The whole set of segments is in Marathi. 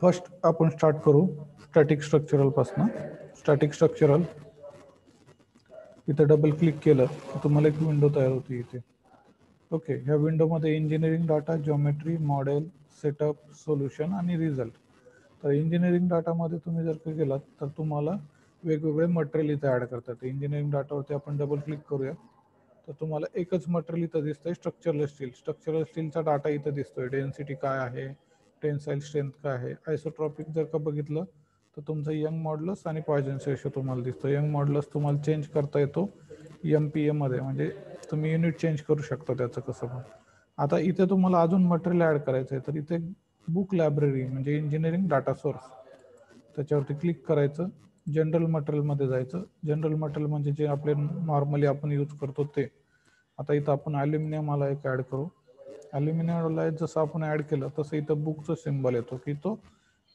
फर्स्ट आपण स्टार्ट करू स्टॅटिक स्ट्रक्चरल पासून. स्टॅटिक स्ट्रक्चरल इथं डबल क्लिक केलं तर तुम्हाला एक विंडो तयार होती इथे. ओके, ह्या विंडोमध्ये engineering data, geometry, model, setup, solution आणि रिझल्ट. तर इंजिनिअरिंग डाटामध्ये तुम्ही जर का गेलात तर तुम्हाला वेगवेगळे मटेरियल इथे ॲड करतात. इंजिनिअरिंग डाटावरती आपण डबल क्लिक करूया तर तुम्हाला एकच मटेरियल इथं दिसतंय, स्ट्रक्चरल स्टील. स्ट्रक्चरल स्टीलचा डाटा इथं दिसतोय, डेन्सिटी काय आहे, टेन्साईल स्ट्रेंथ काय आहे. आयसोट्रॉपिक जर का बघितलं तर तुमचं यंग मॉड्युलस आणि पॉयझन्स रेशो तुम्हाला दिसतो. यंग मॉड्युलस तुम्हाला चेंज करता येतो MPa मध्ये, म्हणजे तुम्ही युनिट चेंज करू शकता त्याचं कसं पण. आता इथे तुम्हाला अजून मटेरियल ॲड करायचं आहे तर इथे बुक लायब्ररी म्हणजे इंजिनिअरिंग डाटा सोर्स, त्याच्यावरती क्लिक करायचं. जनरल मटेरियलमध्ये जायचं. जनरल मटेरियल म्हणजे जे आपले नॉर्मली आपण यूज करतो ते. आता इथं आपण ॲल्युमिनियमला एक ॲड करू. ॲल्युमिनियमला जसं आपण ॲड केलं तसं इथं बुकचं सिम्बॉल येतो की तो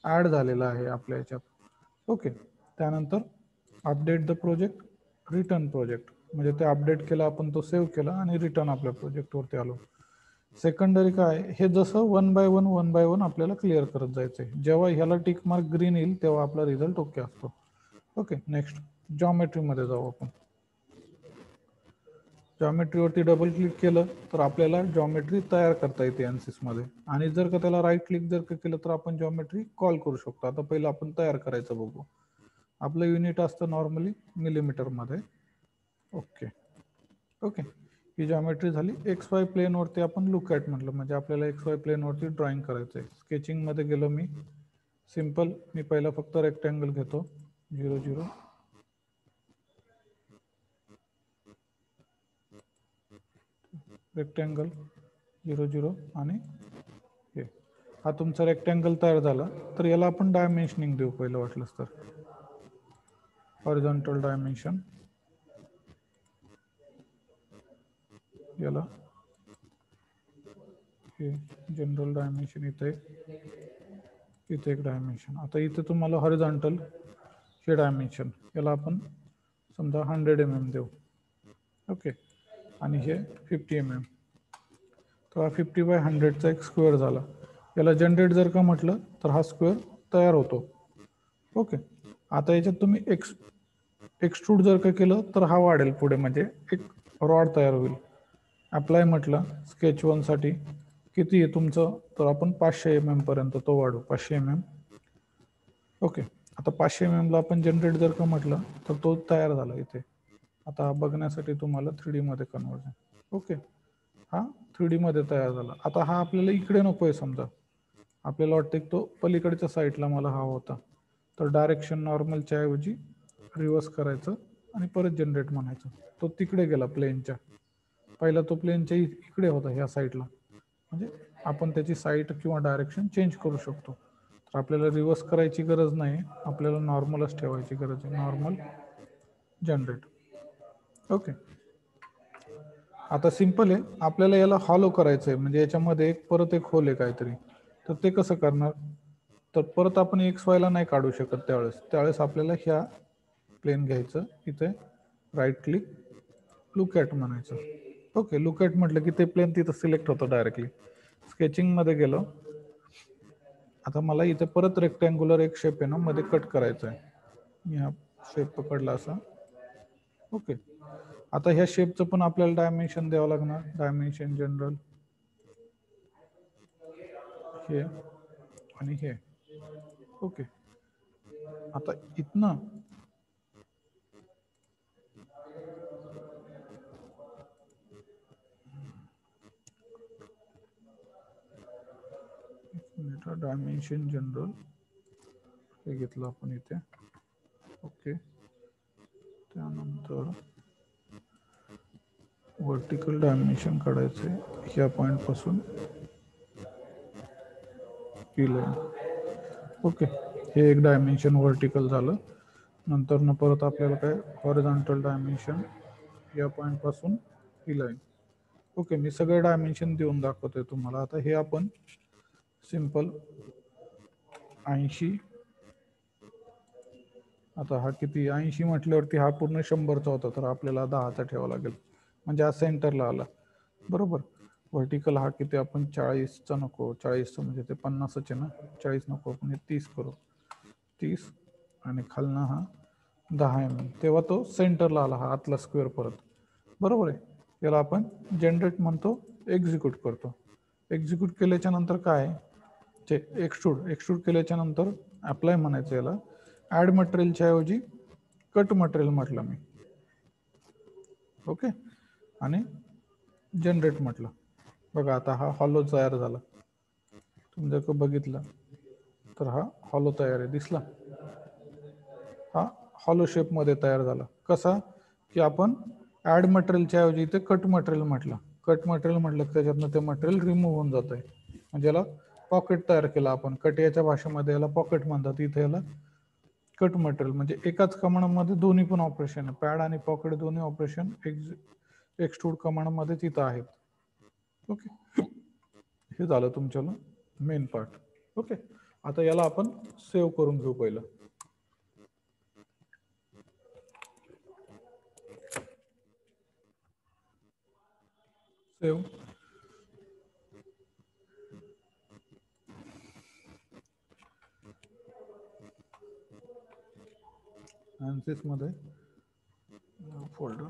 ॲड झालेला आहे आपल्या ह्याच्यात. ओके, त्यानंतर update the project, return project, म्हणजे ते अपडेट केलं आपण, तो सेव्ह केला आणि रिटर्न आपल्या प्रोजेक्टवरती आलो. सेकंडरी काय, हे जसं वन बाय वन आपल्याला क्लिअर करत जायचं आहे. जेव्हा ह्याला टिक मार्क ग्रीन येईल तेव्हा आपला रिझल्ट ओके असतो. ओके, नेक्स्ट जॉमेट्रीमध्ये जाऊ आपण. जॉमेट्रीवरती डबल क्लिक केलं तर आपल्याला जॉमेट्री तयार करता येते ANSYS मध्ये. आणि जर का त्याला राईट क्लिक जर का केलं तर आपण जॉमेट्री कॉल करू शकतो. आता पहिलं आपण तयार करायचं बघू. आपलं युनिट असतं नॉर्मली मिलीमीटरमध्ये. ओके ओके, ही जॉमेट्री झाली. XY प्लेनवरती आपण लुक ॲट म्हटलं, म्हणजे आपल्याला XY प्लेनवरती ड्रॉइंग करायचं आहे. स्केचिंगमध्ये गेलो मी. सिम्पल, मी पहिला फक्त रेक्टँगल घेतो 0 0, रेक्टँगल 0 0 आणि हे. हा तुमचा रेक्टँगल तयार झाला. तर याला आपण डायमेन्शनिंग देऊ पहिलं वाटलंच तर. हॉरिझॉन्टल डायमेन्शन, याला हे जनरल डायमेन्शन, इथे एक डायमेन्शन. आता इथे तुम्हाला हॉरिझॉन्टल हे डायमेन्शन, याला आपण समजा 100 mm देऊ. ओके, आणि हे 50 mm. तर हा 50 बाय 100चा एक स्क्वेअर झाला. याला जनरेट जर का म्हटलं तर हा स्क्वेअर तयार होतो. ओके, आता याच्यात तुम्ही एक्सट्रूड जर का केलं तर हा वाढेल पुढे, म्हणजे एक रॉड तयार होईल. अप्लाय म्हटलं स्केच 1 साठी किती आहे तुमचं, तर आपण 500 mm पर्यंत तो वाढू, 500 mm. ओके, आता 500 mm ला आपण जनरेट जर का म्हटलं तर तो तयार झाला इथे. आता बघण्यासाठी तुम्हाला 3D मध्ये कन्वर्जन. ओके, हा 3D मध्ये तयार झाला. आता हा आपल्याला इकडे नको आहे, समजा आपल्याला वाटतं की तो पलीकडच्या साईडला मला हवा होता, तर डायरेक्शन नॉर्मलच्या ऐवजी रिव्हर्स करायचं आणि परत जनरेट म्हणायचं. तो तिकडे गेला प्लेनच्या, पहिला तो प्लेनच्या इकडे होता ह्या साईडला, म्हणजे आपण त्याची साईड किंवा डायरेक्शन चेंज करू शकतो. तर आपल्याला रिव्हर्स करायची गरज नाही, आपल्याला नॉर्मलच ठेवायची गरज आहे. Normal generate. ओके, आता सिंपल आहे. आपल्याला याला हॉलो करायचं आहे, म्हणजे याच्यामध्ये परत एक होल आहे काहीतरी. तर ते कसं करणार, तर परत आपण XY ला नाही काढू शकत. त्यावेळेस आपल्याला ह्या प्लेन घ्यायचं, इथे राईट क्लिक, लुक ॲट म्हणायचं. ओके, लुक ॲट म्हटलं की ते प्लेन तिथं सिलेक्ट होतं डायरेक्टली. स्केचिंगमध्ये गेलो. आता मला इथे परत रेक्टँग्युलर एक शेप आहे ना मध्ये कट करायचा आहे. मी हा शेप पकडला असा. ओके, आता ह्या शेपचं पण आपल्याला डायमेन्शन द्यावं लागणार. डायमेन्शन जनरल, हे आणि हे. ओके, आता इथनं डायमेन्शन जनरल हे घेतलं आपण इथे. ओके, त्यानंतर वर्टिकल डायमेन्शन काढायचे ह्या पॉइंट पासून ही लाईन. ओके, हे एक डायमेन्शन वर्टिकल झालं. नंतर न परत आपल्याला काय हॉरिझॉन्टल डायमेन्शन या पॉइंट पासून ही लाईन. ओके, मी सगळे डायमेन्शन देऊन दाखवतोय तुम्हाला. आता हे आपण सिंपल 80, आता हा किती 80 म्हटल्यावरती हा पूर्ण 100चा होता, तर आपल्याला 10चा ठेवावा लागेल, म्हणजे हा सेंटरला आला बरोबर. व्हर्टिकल हा किती आपण 40चा नको, 40चं म्हणजे ते 50च आहे ना, 40 नको आपण 30 करू, 30 आणि खालनं हा 10 mm, तेव्हा तो सेंटरला आला हा आतला स्क्वेअर परत, बरोबर आहे. याला आपण जनरेट म्हणतो, एक्झिक्यूट करतो. एक्झिक्यूट केल्याच्या नंतर काय ते एक्सट्रूड केल्याच्या नंतर अप्लाय म्हणायचं, याला ॲड मटेरियलच्या ऐवजी कट मटेरियल म्हटलं मी, ओके, आणि जनरेट म्हटलं. बघा आता हा हॉलो तयार झाला, तुम्ही जर का बघितलं तर हा हॉलो तयार आहे, दिसला, हा हॉलो शेपमध्ये तयार झाला. कसा की आपण ॲड मटेरियलच्या ऐवजी इथे कट मटेरियल म्हटलं, कट मटेरियल म्हटलं त्याच्यातनं ते मटेरियल रिमूव्ह होऊन जात आहे, म्हणजे याला पॉकेट तयार केला आपण. कटियाच्या भाषेमध्ये याला पॉकेट म्हणतात, इथे याला कट मटेरियल. म्हणजे एकाच कमांडमध्ये दोन्ही पण ऑपरेशन आहे, पॅड आणि पॉकेट दोन्ही ऑपरेशन एक्सट्रूड कमांडमध्ये तिथं आहेत. ओके, हे झालं तुमच्याला मेन पार्ट. ओके, आता याला आपण सेव्ह करून घेऊ पहिलं. सेव्ह, ANSYS मध्ये फोल्डर,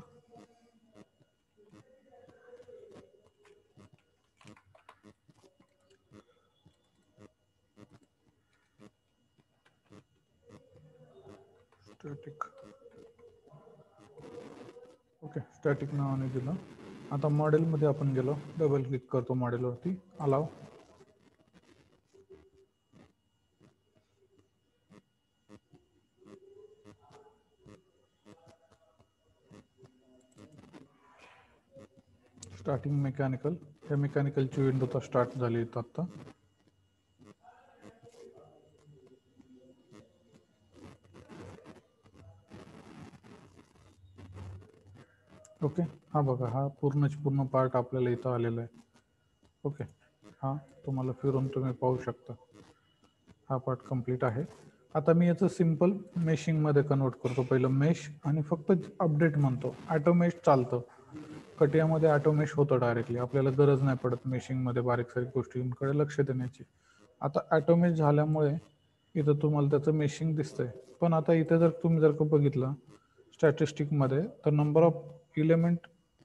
स्टॅटिक, ओके, स्टॅटिक नावाने दिलं. आता मॉडेलमध्ये आपण गेलो, डबल क्लिक करतो मॉडेलवरती, अलाव. स्टार्टिंग मेकॅनिकल, या मेकॅनिकलची विंडो तर स्टार्ट झाली आता. ओके, हा बघा, हा पूर्ण पार्ट आपल्याला इथं आलेला आहे. ओके, हा तुम्हाला फिरून तुम्ही पाहू शकता, हा पार्ट कंप्लीट आहे. आता मी याचं सिम्पल मेशिंगमध्ये कन्वर्ट करतो. पहिलं मेश आणि फक्त अपडेट म्हणतो. ॲटोमेश चालतं, कटियामध्ये ॲटोमेश होतं डायरेक्टली, आपल्याला गरज नाही पडत मेशिंगमध्ये बारीक सारीक गोष्टींकडे लक्ष देण्याची. आता ॲटोमेश झाल्यामुळे इथं तुम्हाला त्याचं मेशिंग दिसतंय. पण आता इथे जर तुम्ही जर का बघितलं स्टॅटिस्टिकमध्ये, तर नंबर ऑफ इलेमेंट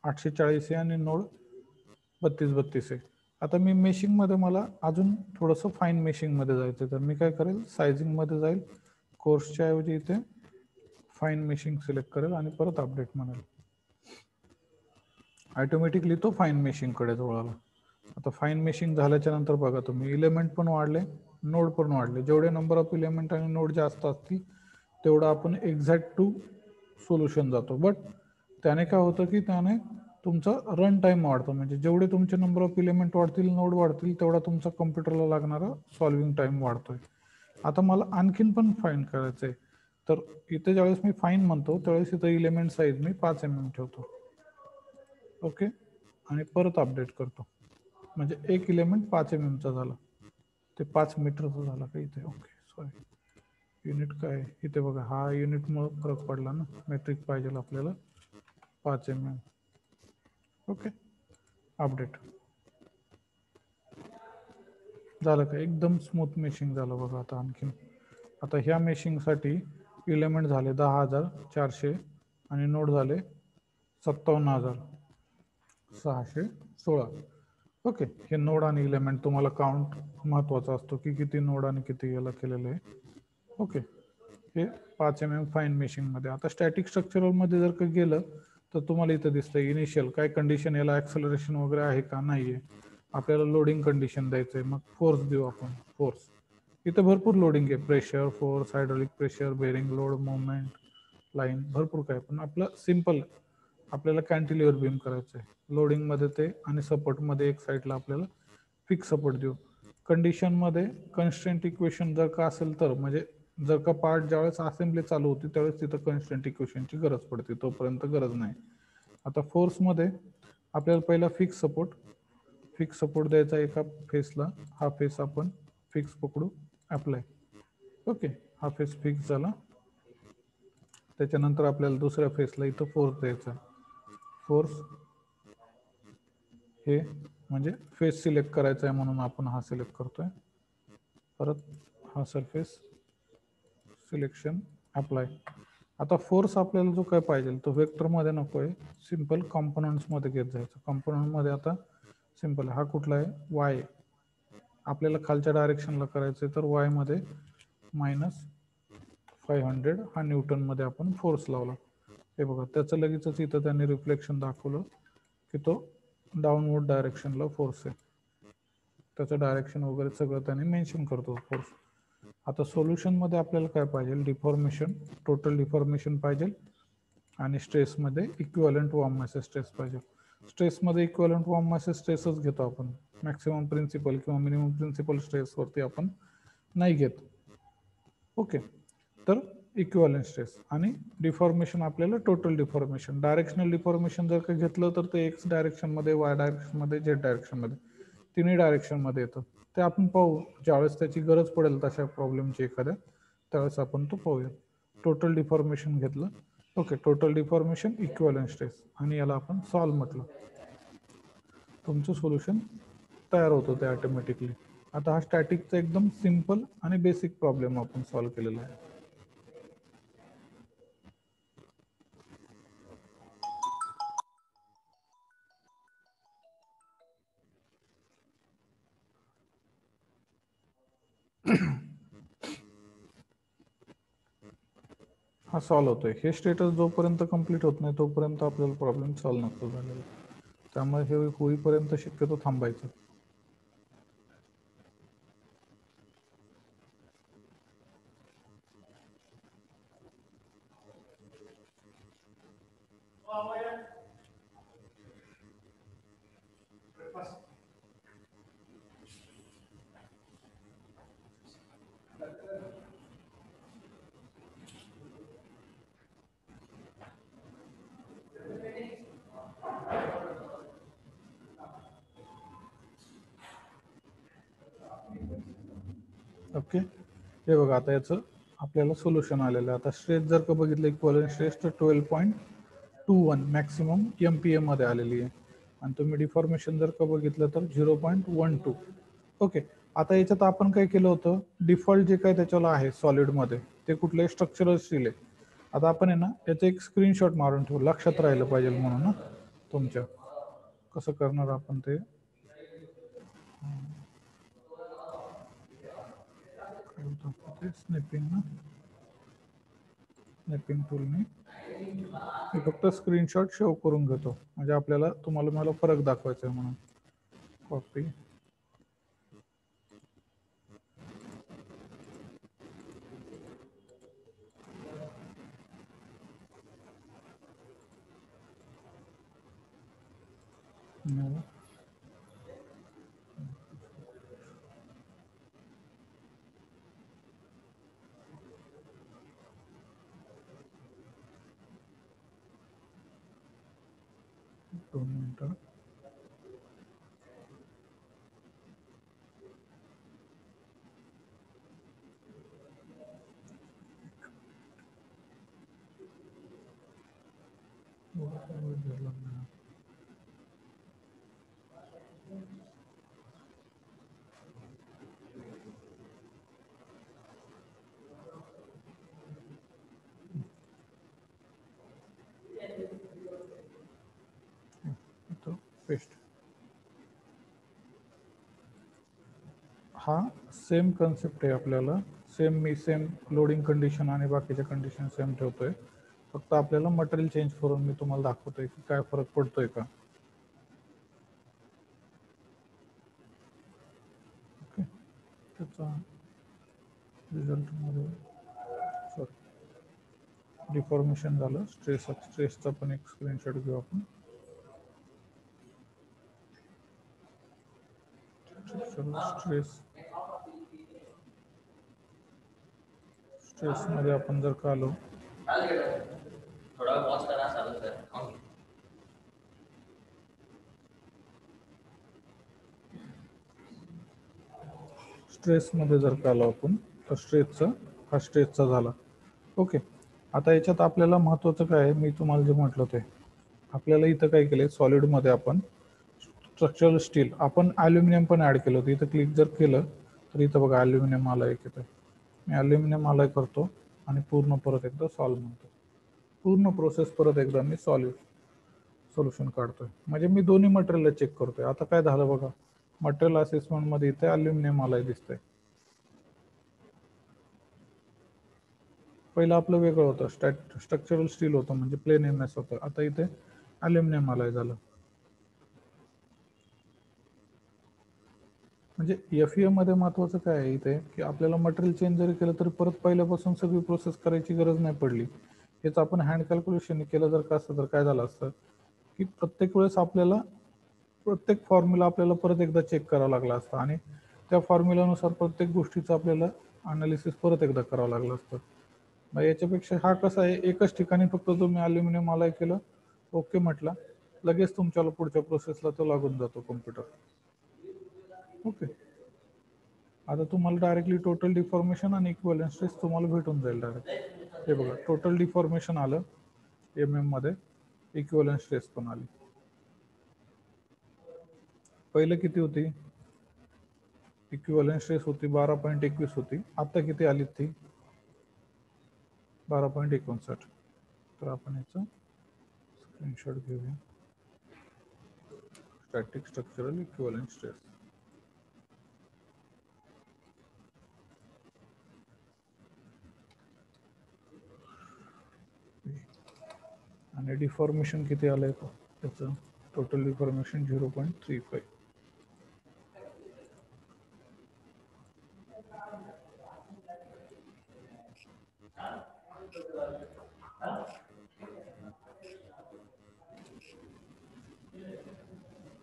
840 आहे आणि नोड 32 आहे. आता मी मेशिंगमध्ये मला अजून थोडंसं फाईन मेशिंगमध्ये जायचं, तर मी काय करेल, सायझिंगमध्ये जाईल, कोर्सच्या ऐवजी इथे फाईन मेशिंग सिलेक्ट करेल आणि परत अपडेट म्हणेल. ऑटोमॅटिकली तो फाईन मेशिंगकडे वळाला. आता फाईन मेशिंग झाल्याच्या नंतर बघा तुम्ही, इलेमेंट पण वाढले, नोड पण वाढले. जेवढे नंबर ऑफ इलेमेंट आणि नोड जास्त असतील तेवढं आपण एक्झॅक्ट टू सोल्युशन जातो. बट त्याने काय होतं की त्याने तुमचा रन टाईम वाढतो, म्हणजे जेवढे तुमचे नंबर ऑफ इलेमेंट वाढतील, नोड वाढतील, तेवढा तुमचा कम्प्युटरला लागणारा सॉल्विंग टाईम वाढतोय. आता मला आणखीन पण फाईन करायचं आहे, तर इथे ज्यावेळेस मी फाईन म्हणतो त्यावेळेस इथं इलेमेंट साईज मी 5 mm ठेवतो. ओके, आणि परत अपडेट करतो, म्हणजे एक इलेमेंट 5 mm चा झाला, ते 5 मीटरचा झाला का इथे. ओके, सॉरी, युनिट काय इथे बघा, हा युनिटमुळे फरक पडला ना, मेट्रिक पाहिजे आपल्याला 5 mm. ओके, अपडेट झालं का, एकदम स्मूथ मेशिंग झालं बघा. आता आणखीन, आता ह्या मेशिंगसाठी इलेमेंट झाले 10,400 आणि नोड झाले 57,616. ओके, हे नोड आणि इलेमेंट तुम्हाला काउंट महत्त्वाचा असतो की किती नोड आणि किती याला केलेलं आहे. ओके, हे 5 mm फाईन मेशिंगमध्ये. आता स्टॅटिक स्ट्रक्चरलमध्ये जर का गेलं तर तुम्हाला इथं दिसतं इनिशियल काय कंडिशन, याला ॲक्सलरेशन वगैरे आहे का, नाही आहे. आपल्याला लोडिंग कंडिशन द्यायचं आहे, मग फोर्स देऊ आपण, फोर्स. इथं भरपूर लोडिंग आहे, pressure, force, hydraulic pressure, bearing load, movement, line, भरपूर काय. पण आपलं सिम्पल, आपल्याला कॅन्टिलिव्हर बीम करायचं आहे. लोडिंगमध्ये ते आणि सपोर्टमध्ये एक साईडला आपल्याला फिक्स सपोर्ट देऊ. कंडिशनमध्ये कन्स्ट्रेंट इक्वेशन जर का असेल तर, म्हणजे जर का पार्ट ज्यावेळेस असेंब्ली चालू होती त्यावेळेस तिथं कन्स्ट्रेंट इक्वेशनची गरज पडते, तोपर्यंत गरज नाही. आता फोर्समध्ये आपल्याला पहिला फिक्स सपोर्ट द्यायचा एका फेसला, हा फेस आपण फिक्स पकडू, अप्लाय. ओके, हा फेस फिक्स झाला. त्याच्यानंतर आपल्याला दुसऱ्या फेसला इथं फोर्स द्यायचा, फोर्स हे म्हणजे फेस सिलेक्ट करायचा आहे म्हणून आपण हा सिलेक्ट करतोय. परत हा सरफेस सिलेक्शन अप्लाय. आता फोर्स आपल्याला जो काय पाहिजे तो वेक्टरमध्ये नको आहे, सिंपल कॉम्पोनंट्समध्ये घेत जायचं. कॉम्पोनंटमध्ये आता सिंपल हा कुठला आहे, वाय. आपल्याला खालच्या डायरेक्शनला करायचं आहे तर वाय मध्ये -500 हा न्यूटनमध्ये आपण फोर्स लावला. हे बघा त्याचं लगेचच इथं त्यांनी रिफ्लेक्शन दाखवलं की तो डाऊनवर्ड डायरेक्शनला फोर्स आहे. त्याचं डायरेक्शन वगैरे सगळं त्यांनी मेन्शन करतो फोर्स. आता सोल्युशनमध्ये आपल्याला काय पाहिजे, डिफॉर्मेशन, टोटल डिफॉर्मेशन पाहिजे आणि स्ट्रेसमध्ये इक्विव्हॅलंट वॉर्म मॅसेज स्ट्रेस पाहिजे. स्ट्रेसमध्ये इक्विव्हॅलंट वॉर्म मॅसेज स्ट्रेसच घेतो आपण, मॅक्सिमम प्रिन्सिपल किंवा मिनिमम प्रिन्सिपल स्ट्रेसवरती आपण नाही घेत. ओके, तर इक्विव्हॅलंट स्ट्रेस आणि डिफॉर्मेशन आपल्याला टोटल डिफॉर्मेशन. डायरेक्शनल डिफॉर्मेशन जर का घेतलं तर ते एक्स डायरेक्शनमध्ये, वाय डायरेक्शनमध्ये, झेड डायरेक्शनमध्ये, तिन्ही डायरेक्शनमध्ये येतं. ते आपण पाहू ज्यावेळेस त्याची गरज पडेल तशा प्रॉब्लेमची एखाद्या, त्यावेळेस आपण तो पाहूया. टोटल डिफॉर्मेशन घेतलं. Okay, total deformation equivalent stress आणि याला आपण सॉल्व म्हटलं. तुमचं सोल्युशन तयार होतं ते ऑटोमॅटिकली. आता हा स्टॅटिकचा एकदम सिंपल आणि बेसिक प्रॉब्लेम आपण सॉल्व केलेला आहे. हा सॉल्व होतोय. हे स्टेटस जोपर्यंत कंप्लीट होत नाही तोपर्यंत आपल्याला प्रॉब्लेम सॉल्व नसतो झालेला. त्यामुळे हे होईपर्यंत शक्यतो थांबायचं. ओके, हे बघा आता याचं आपल्याला सोल्युशन आलेलं आहे. आता स्ट्रेस जर का बघितलं इक्वल स्ट्रेस तर 12.21 मॅक्सिमम MPa मध्ये आलेली आहे आणि तुम्ही डिफॉर्मेशन जर का बघितलं तर 0.12. ओके, आता याच्यात आपण काय केलं होतं, डिफॉल्ट जे काय त्याच्याला आहे सॉलिडमध्ये ते कुठले स्ट्रक्चरल स्टील आहे. आता आपण आहे ना याचं एक स्क्रीनशॉट मारून ठेवू, लक्षात राहिलं पाहिजे म्हणून ना तुमच्या. कसं करणार आपण ते, स्निपिंग ना, स्निपिंग टूलने मी फक्त स्क्रीनशॉट शेव करून घेतो म्हणजे आपल्याला तुम्हाला मला फरक दाखवायचा आहे म्हणून. कॉपी, दोन मिनटं. पेस्ट. हा सेम कन्सेप्ट आहे आपल्याला, सेम लोडिंग कंडिशन आणि बाकीच्या कंडिशन सेम ठेवतोय. फक्त आपल्याला मटेरियल चेंज करून मी तुम्हाला दाखवतोय की काय फरक पडतोय का. ओके, त्याचा रिझल्टमध्ये सॉरी डिफॉर्मेशन झालं. स्ट्रेसचा पण एक स्क्रीनशॉट घेऊ आपण. स्ट्रेसमध्ये आपण जर का आलो, स्ट्रेसमध्ये जर का आलो आपण तर हा स्ट्रेसचा झाला. ओके, आता याच्यात आपल्याला महत्त्वाचं काय आहे, मी तुम्हाला जे म्हटलं ते आपल्याला इथं काय केलंय, सॉलिडमध्ये आपण स्ट्रक्चरल स्टील, आपण ॲल्युमिनियम पण ॲड केलं होतं. इथं क्लिक जर केलं तर इथं बघा ॲल्युमिनियम आला एक इथं. मी ॲल्युमिनियम आलाय करतो आणि पूर्ण परत एकदा सॉल्व्ह म्हणतो. पूर्ण प्रोसेस परत एकदा मी सोल्युशन काढतोय. म्हणजे मी दोन्ही मटेरियल चेक करतोय. आता काय झालं बघा, मटेरियल असेसमेंट मध्ये इथे ॲल्युमिनियम आलाय दिसतंय. पहिलं आपलं वेगळं होतं, स्ट्रक्चरल स्टील होतं म्हणजे प्लेन एमएस होतं. आता इथे ॲल्युमिनियम आलाय झालं. म्हणजे एफईएम मध्ये महत्वाचं काय आहे इथे की आपल्याला मटेरियल चेंज जरी केलं तरी परत पहिल्यापासून सगळी प्रोसेस करायची गरज नाही पडली. हेच आपण हँड कॅल्क्युलेशन केलं जर का असतं तर काय झालं असतं की प्रत्येक वेळेस आपल्याला प्रत्येक फॉर्म्युला आपल्याला परत एकदा चेक करावा लागला असता आणि त्या फॉर्म्युलानुसार प्रत्येक गोष्टीचं आपल्याला अनालिसिस परत एकदा करावं लागलं असतं. मग याच्यापेक्षा हा कसा आहे, एकच ठिकाणी फक्त तुम्ही ॲल्युमिनियम अलाय केलं, ओके म्हटलं, लगेच तुमच्याला पुढच्या प्रोसेसला तो लागून जातो कम्प्युटर. ओके, आता तुम्हाला डायरेक्टली टोटल डिफॉर्मेशन आणि इक्विव्हॅलेंट स्ट्रेस तुम्हाला भेटून जाईल डायरेक्ट. हे बघा टोटल डिफॉर्मेशन आलं एमएम मध्ये, इक्विव्हॅलेंट स्ट्रेस पण आली. पहिलं किती होती इक्विव्हॅलेंट स्ट्रेस होती 12.21 होती, आता किती आली ती 12.59. तर आपण याचं स्क्रीनशॉट घेऊया. Static structural equivalent stress. आणि डिफॉर्मेशन किती आलंय त्याचं टोटल डिफॉर्मेशन 0.35.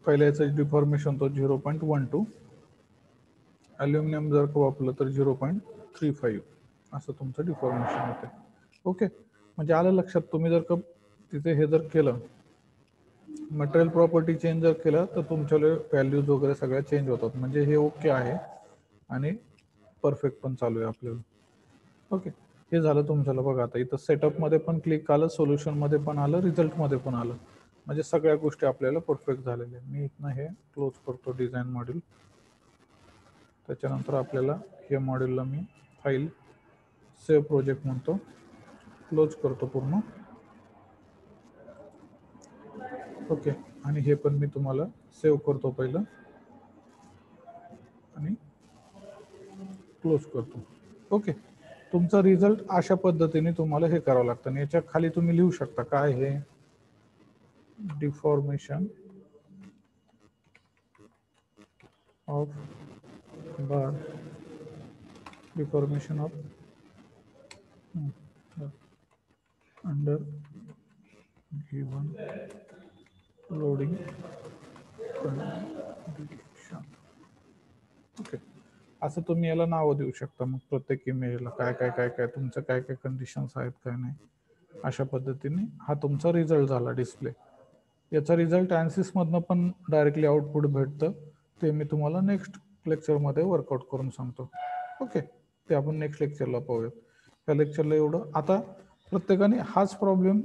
पहिल्या याचं डिफॉर्मेशन तो 0.12, ॲल्युमिनियम जर का वापरलं तर 0.35 असं तुमचं डिफॉर्मेशन होते. ओके, म्हणजे आलं लक्षात. तुम्ही जर का तिथे हे जर केलं मटेरियल प्रॉपर्टी चेंज जर केलं तर तुमच्या व्हॅल्यूज वगैरे सगळ्या चेंज होतात. म्हणजे हे ओके आहे आणि परफेक्ट पण चालू आहे आपल्याला. ओके, हे झालं तुमच्याला. बघा आता इथं सेटअपमध्ये पण क्लिक आलं, सोल्युशनमध्ये पण आलं, रिझल्टमध्ये पण आलं. म्हणजे सगळ्या गोष्टी आपल्याला परफेक्ट झालेल्या. मी इथनं हे क्लोज करतो डिझाईन मॉड्यूल. त्याच्यानंतर आपल्याला हे मॉड्यूलला मी फाईल सेव्ह प्रोजेक्ट म्हणतो, क्लोज करतो पूर्ण. ओके, आणि हे पण मी तुम्हाला सेव्ह करतो पहिलं आणि क्लोज करतो. ओके, तुमचा रिझल्ट अशा पद्धतीने तुम्हाला हे करावं लागतं. आणि याच्या खाली तुम्ही लिहू शकता काय हे deformation of bar, deformation of under given loading condition. Okay, असं तुम्ही याला नावं देऊ शकता. मग प्रत्येक इमेजला काय काय काय काय तुमचं काय काय कंडिशन्स आहेत काय नाही, अशा पद्धतीने हा तुमचा रिझल्ट झाला डिस्प्ले. याचा रिझल्ट मधनं पण डायरेक्टली आउटपुट भेटतं. ते मी तुम्हाला नेक्स्ट लेक्चरमध्ये वर्कआउट करून सांगतो. ओके, ते आपण नेक्स्ट लेक्चरला पाहूयात. त्या लेक्चरला एवढं. आता प्रत्येकाने हाच प्रॉब्लेम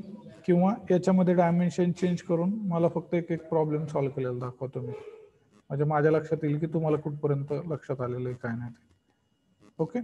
किंवा याच्यामध्ये डायमेन्शन चेंज करून मला फक्त एक एक प्रॉब्लेम सॉल्व्ह केलेला दाखवतो मी. म्हणजे माझ्या लक्षात येईल की तुम्हाला कुठपर्यंत लक्षात आलेलं आहे काय नाही. ओके.